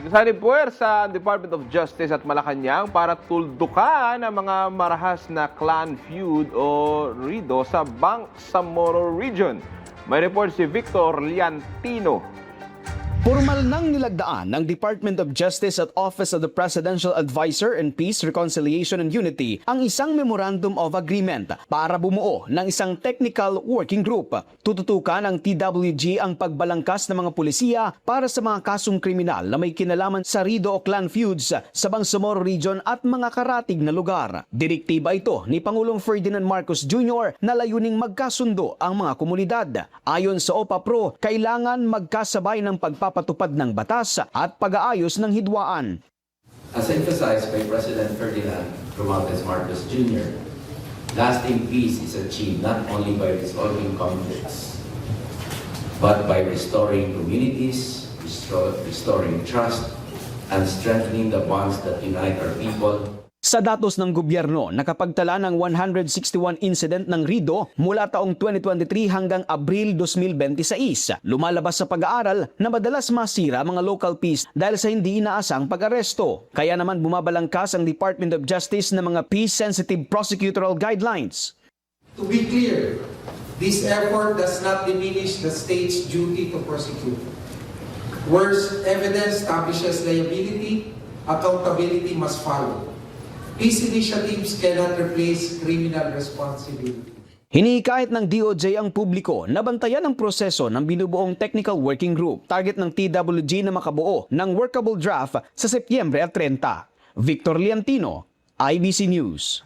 Nagsasanib puwersa ang Department of Justice at Malacanang para tuldukan ang mga marahas na clan feud o RIDO sa Bangsamoro Region. May report si Victor Liantino. Formal nang nilagdaan ng Department of Justice at Office of the Presidential Advisor on Peace, Reconciliation and Unity ang isang Memorandum of Agreement para bumuo ng isang technical working group. Tututukan ng TWG ang pagbalangkas ng mga pulisiya para sa mga kasong kriminal na may kinalaman sa RIDO o clan feuds sa Bangsamoro Region at mga karatig na lugar. Direktiba ito ni Pangulong Ferdinand Marcos Jr. na layuning magkasundo ang mga komunidad. Ayon sa OPA-PRO, kailangan magkasabay ng pagpapatupad ng batas at pag-aayos ng hidwaan. As emphasized by President Ferdinand Romualdez Marcos Jr., lasting peace is achieved not only by resolving conflicts, but by restoring communities, restoring trust, and strengthening the bonds that unite our people. Sa datos ng gobyerno, nakapagtala ng 161 incident ng RIDO mula taong 2023 hanggang Abril 2026. Lumalabas sa pag-aaral na madalas masira mga local peace dahil sa hindi inaasang pag-aresto. Kaya naman bumabalangkas ang Department of Justice ng mga peace-sensitive prosecutorial guidelines. To be clear, this effort does not diminish the state's duty to prosecute. Worse, evidence establishes liability, accountability must follow. Peace initiatives cannot replace criminal responsibility. Hinihikayat ng DOJ ang publiko na bantayan ang proseso ng binubuong Technical Working Group. Target ng TWG na makabuo ng workable draft sa Setyembre 30. Victor Liantino, IBC News.